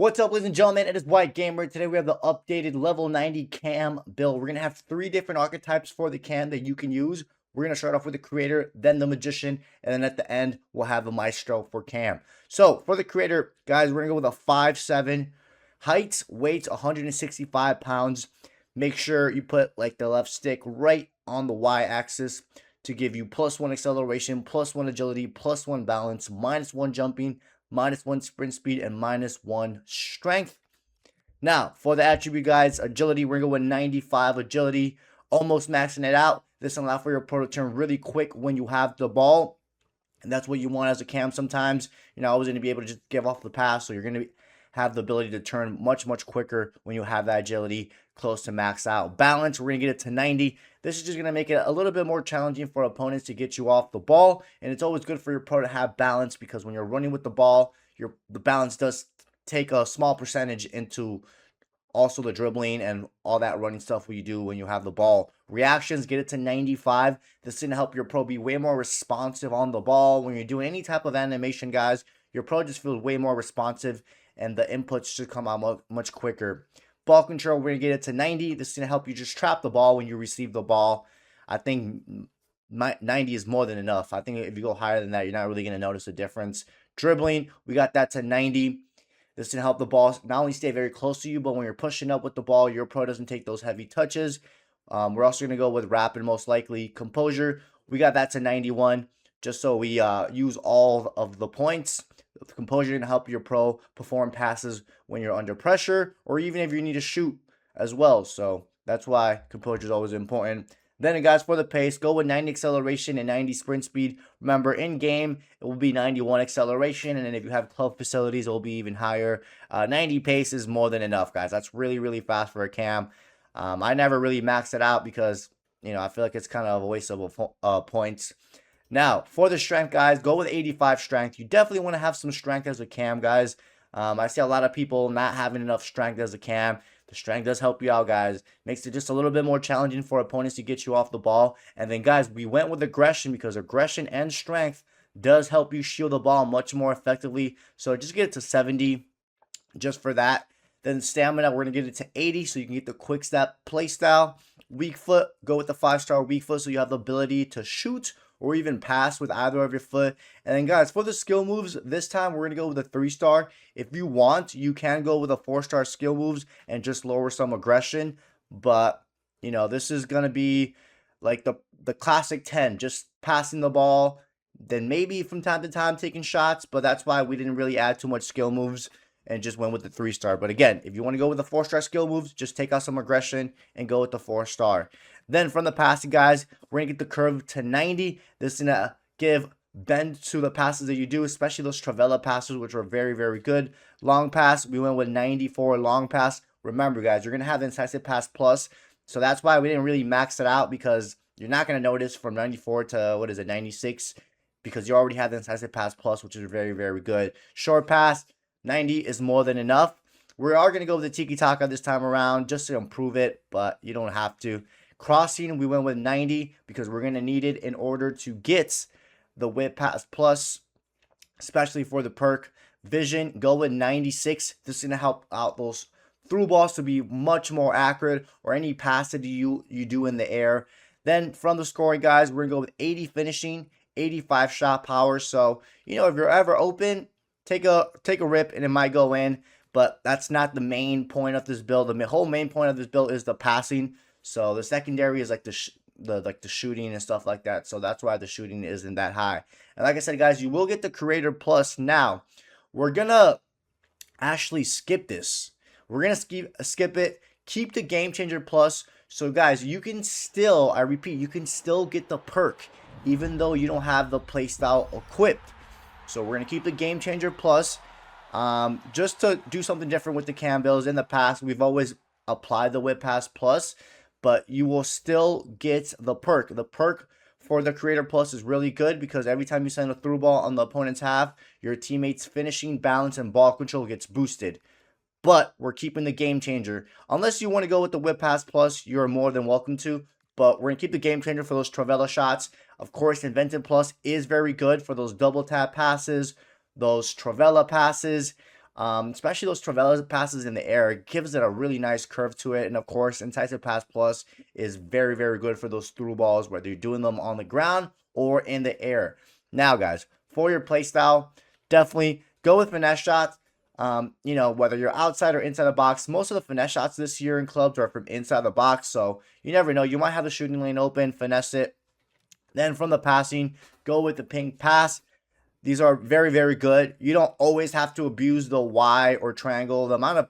What's up, ladies and gentlemen? It is White Gamer. Today we have the updated level 90 cam build. We're going to have 3 different archetypes for the cam that you can use. We're going to start off with the creator, then the magician, and then at the end, we'll have the maestro for cam. So for the creator, guys, we're going to go with a 5'7", height, weight 165 pounds. Make sure you put like the left stick right on the y-axis to give you +1 acceleration, +1 agility, +1 balance, -1 jumping, -1 sprint speed, and -1 strength. Now, for the attribute, guys, agility, we're going to go with 95 agility, almost maxing it out. This will allow for your pro to turn really quick when you have the ball, and that's what you want as a cam sometimes. You're not always going to be able to just give off the pass, so you're going to have the ability to turn much quicker when you have that agility close to max out. Balance, we're going to get it to 90. This is just going to make it a little bit more challenging for opponents to get you off the ball, and it's always good for your pro to have balance because when you're running with the ball, the balance does take a small percentage into also the dribbling and all that running stuff you do when you have the ball. Reactions, get it to 95. This is going to help your pro be way more responsive on the ball. When you're doing any type of animation, guys, your pro just feels way more responsive and the inputs should come out much quicker. Ball control, we're going to get it to 90. This is going to help you just trap the ball when you receive the ball. I think 90 is more than enough. I think if you go higher than that, you're not really going to notice a difference. Dribbling, we got that to 90. This is going to help the ball not only stay very close to you, but when you're pushing up with the ball, your pro doesn't take those heavy touches. We're also going to go with rapid, most likely. Composure, we got that to 91, just so we use all of the points. The composure is going to help your pro perform passes when you're under pressure, or even if you need to shoot as well. So that's why composure is always important. Then, guys, for the pace, go with 90 acceleration and 90 sprint speed. Remember, in game, it will be 91 acceleration, and then if you have club facilities, it will be even higher. 90 pace is more than enough, guys. That's really fast for a cam. I never really maxed it out because, I feel like it's kind of a waste of points. Now, for the strength, guys, go with 85 strength. You definitely want to have some strength as a cam, guys. I see a lot of people not having enough strength as a cam. The strength does help you out, guys. Makes it just a little bit more challenging for opponents to get you off the ball. And then, guys, we went with aggression because aggression and strength does help you shield the ball much more effectively. So just get it to 70 just for that. Then stamina, we're going to get it to 80 so you can get the quick step play style. Weak foot, go with the 5-star weak foot so you have the ability to shoot or even pass with either of your foot. And then, guys, for the skill moves, this time we're going to go with a 3-star. If you want, you can go with a 4-star skill moves and just lower some aggression. But, this is going to be like the classic 10, just passing the ball, then maybe from time to time taking shots. But that's why we didn't really add too much skill moves and just went with the 3-star. But again, if you want to go with the 4-star skill moves, just take out some aggression and go with the 4-star. Then from the passing, guys, we're going to get the curve to 90. This is going to give bend to the passes that you do, especially those Travella passes, which are very good. Long pass, we went with 94 long pass. Remember, guys, you're going to have the incisive pass plus. So that's why we didn't really max it out because you're not going to notice from 94 to, 96 because you already have the incisive pass plus, which is very good. Short pass, 90 is more than enough. We are going to go with the Tiki Taka this time around just to improve it, but you don't have to. Crossing, we went with 90 because we're going to need it in order to get the whip pass plus, especially for the perk. Vision, go with 96. This is going to help out those through balls to be much more accurate or any pass that you do in the air. Then from the scoring, guys, we're going to go with 80 finishing, 85 shot power. So, if you're ever open, take a rip and it might go in, but that's not the main point of this build. The whole main point of this build is the passing. So the secondary is like the shooting and stuff like that. So that's why the shooting isn't that high. And like I said, guys, you will get the creator plus. Now, we're going to actually skip this. We're going to skip it. Keep the game changer plus. So guys, you can still, I repeat, you can still get the perk even though you don't have the playstyle equipped. So we're going to keep the game changer plus. Just to do something different with the cam builds. In the past, we've always applied the whip pass plus, but you will still get the perk. The perk for the creator plus is really good because every time you send a through ball on the opponent's half, your teammates' finishing, balance, and ball control gets boosted. But we're keeping the game changer. Unless you want to go with the whip pass plus, you're more than welcome to. But we're going to keep the game changer for those Travella shots. Of course, Invented Plus is very good for those double tap passes, those Travella passes. Especially those Travella passes in the air. It gives it a really nice curve to it. And of course, Entitled Pass Plus is very, very good for those through balls, whether you're doing them on the ground or in the air. Now, guys, for your play style, definitely go with finesse shots. Whether you're outside or inside the box, most of the finesse shots this year in clubs are from inside the box. So you never know. You might have the shooting lane open, finesse it. Then from the passing, go with the ping pass. These are very, very good. You don't always have to abuse the Y or triangle. The amount of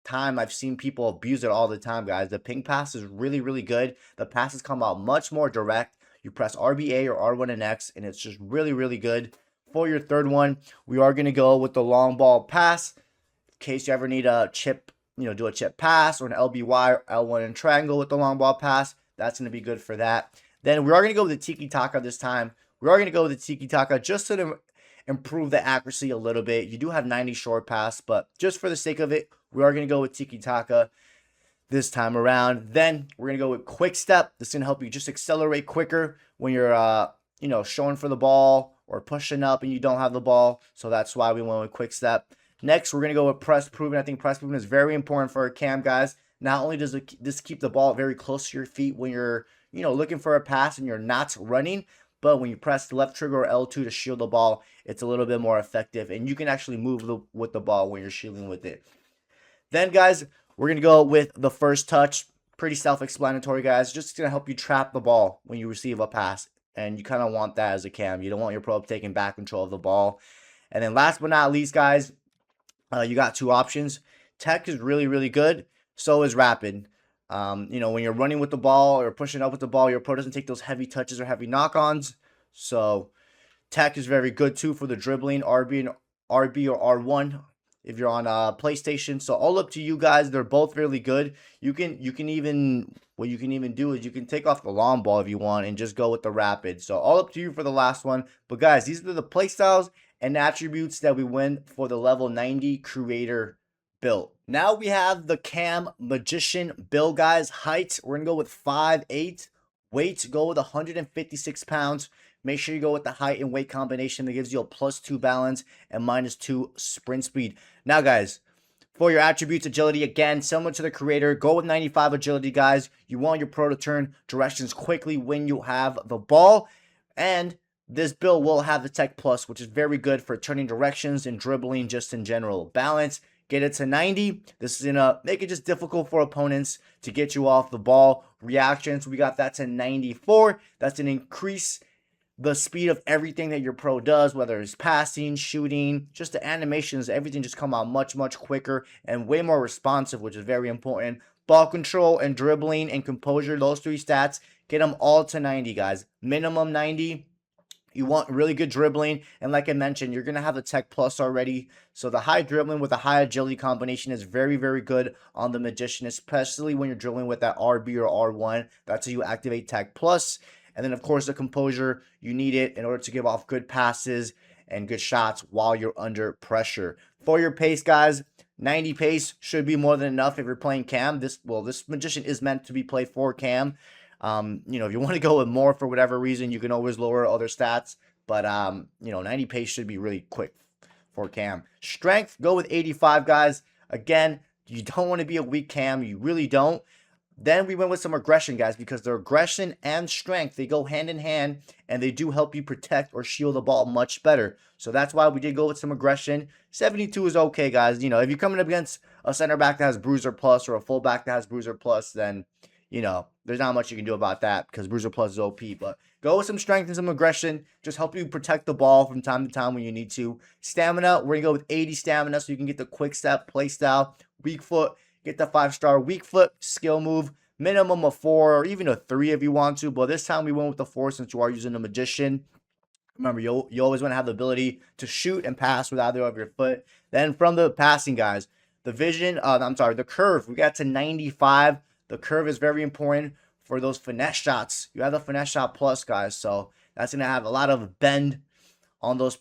time I've seen people abuse it all the time, guys. The ping pass is really, really good. The passes come out much more direct. You press RBA or R1 and X, and it's just really, really good. For your third one, we are going to go with the long ball pass. In case you ever need a chip, do a chip pass or an LBY or L1 and triangle with the long ball pass. That's going to be good for that. Then we are going to go with the Tiki Taka this time. We are going to go with the Tiki Taka just to improve the accuracy a little bit. You do have 90 short pass, but just for the sake of it, we are going to go with Tiki Taka this time around. Then we're going to go with Quick Step. This is going to help you just accelerate quicker when you're, showing for the ball or pushing up and you don't have the ball. So that's why we went with Quick Step. Next, we're going to go with Press Proven. I think Press Proven is very important for a cam, guys. Not only does this keep the ball very close to your feet when you're, looking for a pass and you're not running, but when you press the left trigger or L2 to shield the ball, it's a little bit more effective. And you can actually move with the ball when you're shielding with it. Then, guys, we're going to go with the first touch. Pretty self-explanatory, guys. Just going to help you trap the ball when you receive a pass. And you kind of want that as a cam. You don't want your pro taking back control of the ball. And then last but not least, guys, you got two options. Tech is really, really good. So is Rapid. When you're running with the ball or pushing up with the ball, your pro doesn't take those heavy touches or heavy knock-ons. So Tech is very good too for the dribbling, RB or R1 if you're on PlayStation. So all up to you guys. They're both really good. You can even do is you can take off the long ball if you want and just go with the Rapid. So all up to you for the last one. But guys, these are the play styles and attributes that we went for the level 90 creator build. Now we have the Cam Magician build, guys. Height, we're going to go with 5'8". Weight, go with 156 pounds. Make sure you go with the height and weight combination that gives you a +2 balance and -2 sprint speed. Now, guys, for your attributes, agility, again, similar to the creator, go with 95 agility, guys. You want your pro to turn directions quickly when you have the ball. And this build will have the Tech Plus, which is very good for turning directions and dribbling just in general. Balance, get it to 90. This is going to make it just difficult for opponents to get you off the ball. Reactions, we got that to 94. That's an increase the speed of everything that your pro does, whether it's passing, shooting, just the animations, everything just come out much, much quicker and way more responsive, which is very important. Ball control and dribbling and composure, those three stats, get them all to 90, guys. Minimum 90. You want really good dribbling, and like I mentioned, you're going to have the Tech Plus already. So the high dribbling with the high agility combination is very, very good on the Magician, especially when you're dribbling with that RB or R1. That's how you activate Tech Plus. And then, of course, the composure, you need it in order to give off good passes and good shots while you're under pressure. For your pace, guys, 90 pace should be more than enough if you're playing cam. This Magician is meant to be played for cam. If you want to go with more for whatever reason, you can always lower other stats. But, 90 pace should be really quick for cam. Strength, go with 85, guys. Again, you don't want to be a weak cam. You really don't. Then we went with some aggression, guys, because their aggression and strength, they go hand in hand, and they do help you protect or shield the ball much better. So that's why we did go with some aggression. 72 is okay, guys. If you're coming up against a center back that has Bruiser Plus or a fullback that has Bruiser Plus, then, there's not much you can do about that because Bruiser Plus is OP. But go with some strength and some aggression. Just help you protect the ball from time to time when you need to. Stamina, we're going to go with 80 stamina so you can get the quick step, play style, weak foot. Get the 5-star weak foot skill move, minimum of 4 or even a 3 if you want to. But this time we went with the 4 since you are using the Magician. Remember, you always want to have the ability to shoot and pass with either of your foot. Then from the passing, guys, the the curve, we got to 95. The curve is very important for those finesse shots. You have the finesse shot plus, guys. So that's going to have a lot of bend on those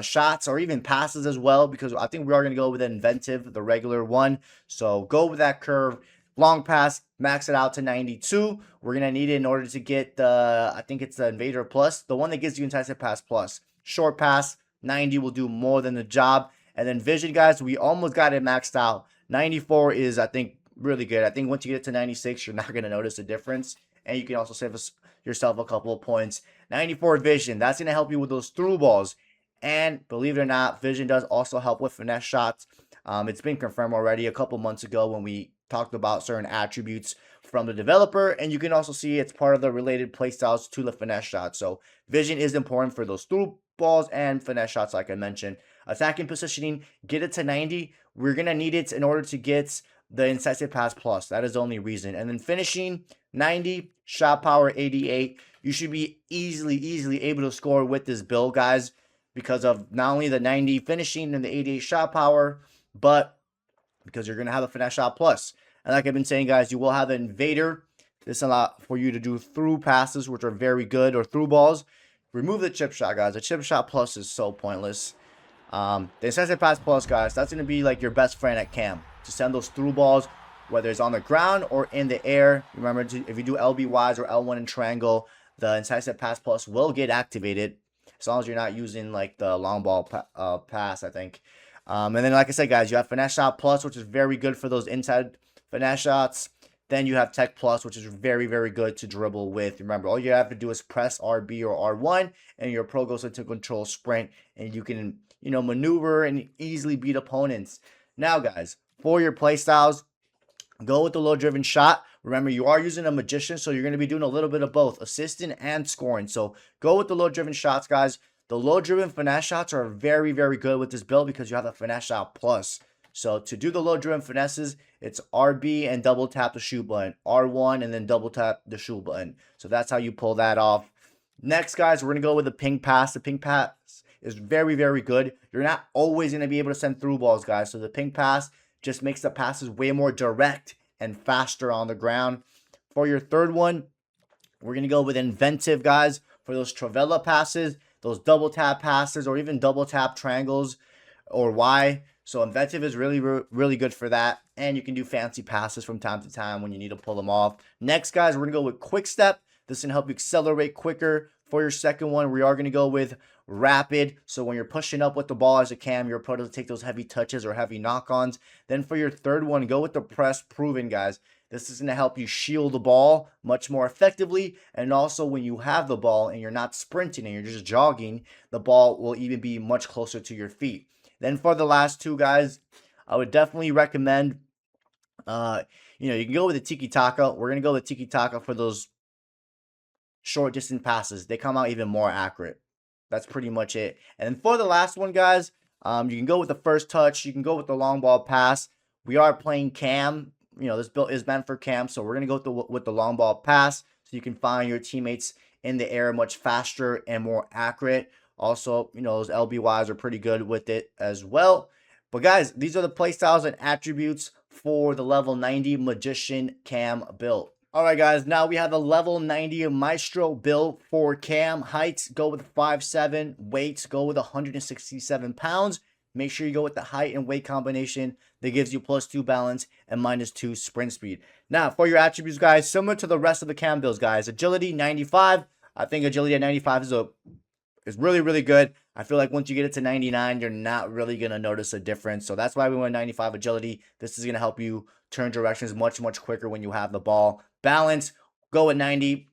shots or even passes as well, because I think we are going to go with inventive, the regular one. So go with that curve. Long pass, max it out to 92. We're going to need it in order to get I think it's the Invader Plus, the one that gives you Entitled Pass Plus. Short pass, 90 will do more than the job. And then vision, guys, we almost got it maxed out. 94 is, I think, really good. I think once you get to 96, you're not going to notice a difference. And you can also save yourself a couple of points. 94 vision, that's going to help you with those through balls. And believe it or not, vision does also help with finesse shots. It's been confirmed already a couple months ago when we talked about certain attributes from the developer, and you can also see it's part of the related playstyles to the finesse shot. So vision is important for those through balls and finesse shots, like I mentioned. Attacking positioning, get it to 90. We're going to need it in order to get the incisive pass plus. That is the only reason. And then finishing, 90, shot power 88. You should be easily able to score with this build, guys, because of not only the 90 finishing and the 88 shot power, but because you're going to have a finesse shot plus. And like I've been saying, guys, you will have an invader. This allows for you to do through passes, which are very good, or through balls. Remove the chip shot, guys. The chip shot plus is so pointless. The incisive pass plus, guys, that's going to be like your best friend at cam. To send those through balls, whether it's on the ground or in the air. Remember, if you do LBYs or L1 in triangle, the incisive pass plus will get activated. As long as you're not using like the long ball pass, I think. And then, like I said, guys, you have finesse shot plus, which is very good for those inside finesse shots. Then you have tech plus, which is very good to dribble with. Remember, all you have to do is press RB or R1, and your pro goes into control sprint, and you can, maneuver and easily beat opponents. Now, guys, for your play styles, go with the low driven shot. Remember, you are using a magician, so you're going to be doing a little bit of both, assisting and scoring. So go with the low driven shots, guys. The low driven finesse shots are very good with this build because you have a finesse shot plus. So to do the low driven finesses, it's RB and double tap the shoot button, R1 and then double tap the shoot button. So that's how you pull that off. Next, guys, we're going to go with the ping pass. The ping pass is very good. You're not always going to be able to send through balls, guys. So the ping pass just makes the passes way more direct and faster on the ground. For your third one, we're going to go with inventive, guys, for those Travella passes, those double tap passes, or even double tap triangles or Y. So inventive is really good for that. And you can do fancy passes from time to time when you need to pull them off. Next, guys, we're going to go with quick step. This can help you accelerate quicker. For your second one, we are going to go with rapid. So when you're pushing up with the ball as a cam, you're able to take those heavy touches or heavy knock-ons. Then for your third one, go with the press proven, guys. This is going to help you shield the ball much more effectively. And also when you have the ball and you're not sprinting and you're just jogging, the ball will even be much closer to your feet. Then for the last two, guys, I would definitely recommend, you can go with the tiki-taka. We're going to go with tiki-taka for those short distance passes. They come out even more accurate. That's pretty much it. And for the last one, guys, you can go with the first touch. You can go with the long ball pass. We are playing cam. This build is meant for cam, so we're going to go with the long ball pass so you can find your teammates in the air much faster and more accurate. Also, those LBYs are pretty good with it as well. But guys, these are the playstyles and attributes for the level 90 Magician Cam build. Alright guys, now we have the level 90 Maestro build for cam. Heights, go with 5'7". Weights, go with 167 pounds. Make sure you go with the height and weight combination that gives you +2 balance and -2 sprint speed. Now, for your attributes, guys, similar to the rest of the cam builds, guys. Agility, 95. I think agility at 95 is really good. I feel like once you get it to 99, you're not really going to notice a difference. So that's why we went 95 agility. This is going to help you turn directions much quicker when you have the ball. Balance, go at 90.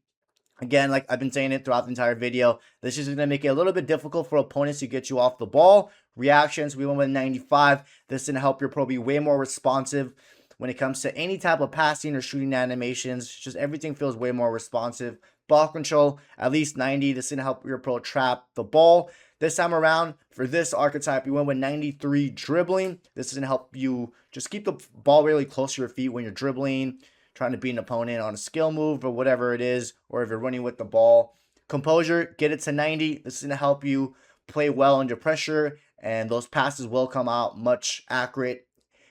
Again, like I've been saying it throughout the entire video, this is going to make it a little bit difficult for opponents to get you off the ball. Reactions, we went with 95. This is going to help your pro be way more responsive when it comes to any type of passing or shooting animations. Just everything feels way more responsive. Ball control, at least 90. This is going to help your pro trap the ball. This time around, for this archetype, we went with 93 dribbling. This is going to help you just keep the ball really close to your feet when you're dribbling, trying to beat an opponent on a skill move or whatever it is, or if you're running with the ball. Composure, get it to 90. This is going to help you play well under pressure, and those passes will come out much accurate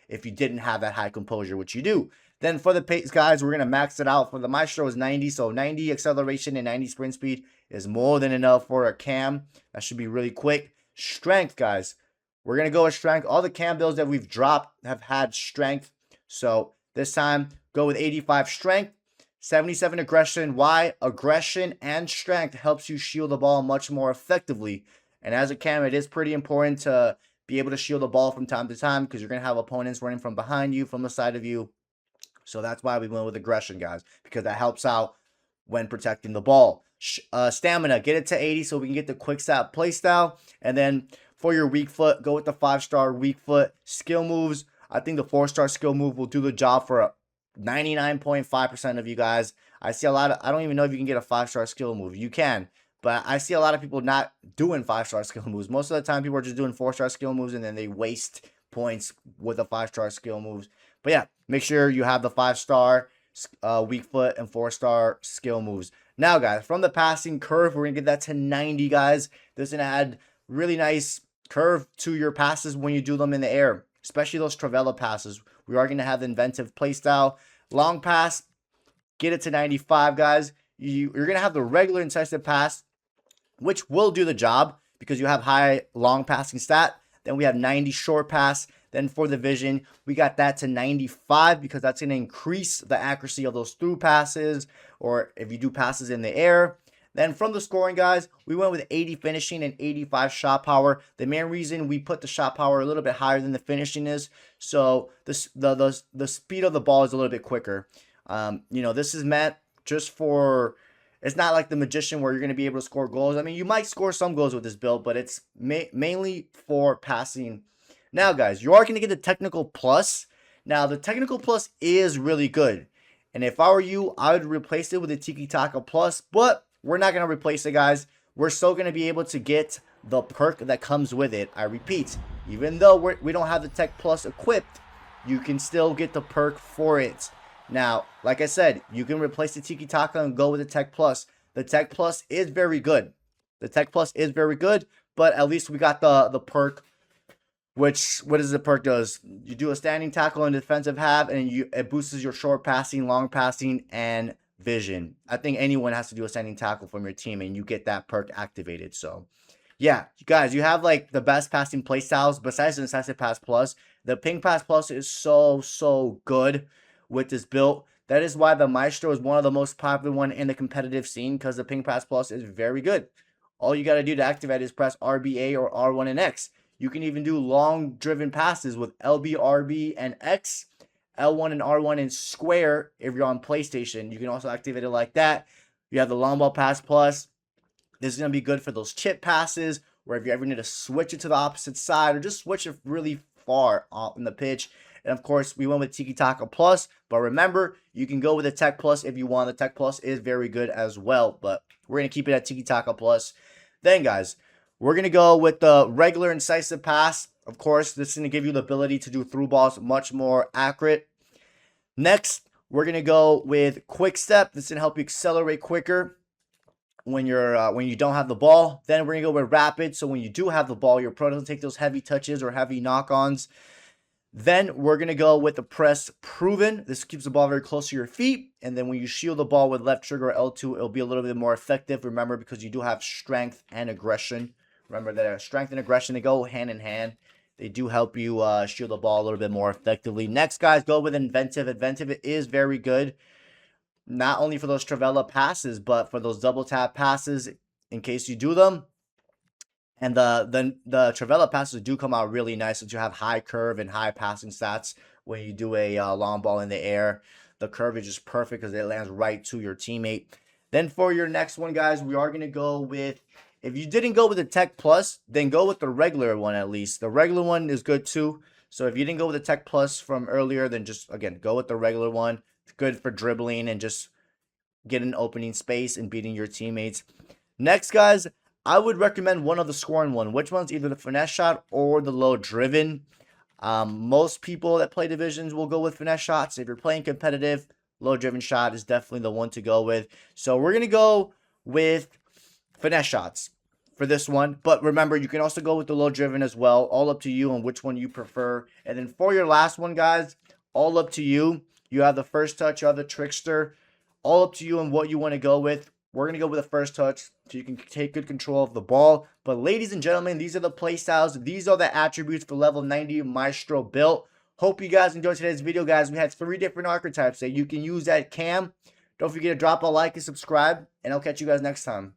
if you didn't have that high composure, which you do. Then for the pace, guys, we're going to max it out. For the Maestro is 90, so 90 acceleration and 90 sprint speed is more than enough for a cam. That should be really quick. Strength, guys. We're going to go with strength. All the cam builds that we've dropped have had strength. So this time, go with 85 strength, 77 aggression. Why? Aggression and strength helps you shield the ball much more effectively. And as a cam, it is pretty important to be able to shield the ball from time to time because you're going to have opponents running from behind you, from the side of you. So that's why we went with aggression, guys, because that helps out when protecting the ball. Stamina, get it to 80 so we can get the quick stop play style. And then for your weak foot, go with the 5-star weak foot. Skill moves, I think the 4-star skill move will do the job for 99.5% of you guys. I see a lot of, I don't even know if you can get a 5-star skill move. You can, but I see a lot of people not doing 5-star skill moves. Most of the time, people are just doing 4-star skill moves, and then they waste points with the 5-star skill moves. But yeah, make sure you have the 5-star weak foot and 4-star skill moves. Now, guys, from the passing curve, we're going to get that to 90, guys. This is going to add really nice curve to your passes when you do them in the air, especially those Travella passes. We are going to have the inventive playstyle. Long pass, get it to 95, guys. You're going to have the regular incisive pass, which will do the job because you have high long passing stat. Then we have 90 short pass. Then for the vision, we got that to 95 because that's going to increase the accuracy of those through passes, or if you do passes in the air. Then from the scoring, guys, we went with 80 finishing and 85 shot power. The main reason we put the shot power a little bit higher than the finishing is so the speed of the ball is a little bit quicker. This is meant just for, it's not like the Magician where you're going to be able to score goals. I mean, you might score some goals with this build, but it's mainly for passing. Now, guys, you are going to get the technical plus. Now, the technical plus is really good. And if I were you, I would replace it with a Tiki Taka plus, but we're not going to replace it, guys. We're still going to be able to get the perk that comes with it. I repeat, even though we don't have the Tech Plus equipped, you can still get the perk for it. Now, like I said, you can replace the Tiki Taka and go with the Tech Plus. The Tech Plus is very good. The Tech Plus is very good, but at least we got the perk. What does the perk does? You do a standing tackle in defensive half, and it boosts your short passing, long passing, and vision. I think anyone has to do a standing tackle from your team, and you get that perk activated. So, yeah, guys, you have like the best passing play styles besides the Incisive Pass Plus. The Ping Pass Plus is so good with this build. That is why the Maestro is one of the most popular one in the competitive scene, because the Ping Pass Plus is very good. All you got to do to activate is press RBA or R1 and X. You can even do long driven passes with LB, RB, and X, L1 and R1 and square if you're on PlayStation. You can also activate it like that. You have the long ball pass plus. This is going to be good for those chip passes, or if you ever need to switch it to the opposite side, or just switch it really far off in the pitch. And of course, we went with Tiki Taka Plus, but remember, you can go with the Tech Plus if you want. The Tech Plus is very good as well, but we're going to keep it at Tiki Taka Plus. Then, guys, we're going to go with the regular incisive pass. Of course, this is going to give you the ability to do through balls much more accurate. Next, we're going to go with quick step. This is going to help you accelerate quicker when you don't have the ball. Then we're going to go with rapid. So when you do have the ball, your pro doesn't take those heavy touches or heavy knock-ons. Then we're going to go with the press proven. This keeps the ball very close to your feet. And then when you shield the ball with left trigger or L2, it'll be a little bit more effective. Remember, because you do have strength and aggression. Remember that strength and aggression, they go hand in hand. They do help you shield the ball a little bit more effectively. Next, guys, go with inventive. Inventive is very good. Not only for those Travella passes, but for those double tap passes in case you do them. And the Travella passes do come out really nice since you have high curve and high passing stats when you do a long ball in the air. The curve is just perfect because it lands right to your teammate. Then for your next one, guys, we are going to go with, if you didn't go with the Tech Plus, then go with the regular one at least. The regular one is good too. So if you didn't go with the Tech Plus from earlier, then just, again, go with the regular one. It's good for dribbling and just getting opening space and beating your teammates. Next, guys, I would recommend one of the scoring one. Which one's either the finesse shot or the low driven. Most people that play divisions will go with finesse shots. If you're playing competitive, low driven shot is definitely the one to go with. So we're going to go with finesse shots for this one. But remember, you can also go with the low driven as well. All up to you on which one you prefer. And then for your last one, guys, all up to you. You have the first touch, you have the trickster. All up to you on what you want to go with. We're going to go with the first touch so you can take good control of the ball. But ladies and gentlemen, these are the play styles. These are the attributes for level 90 Maestro built. Hope you guys enjoyed today's video, guys. We had 3 different archetypes that you can use at CAM. Don't forget to drop a like and subscribe, and I'll catch you guys next time.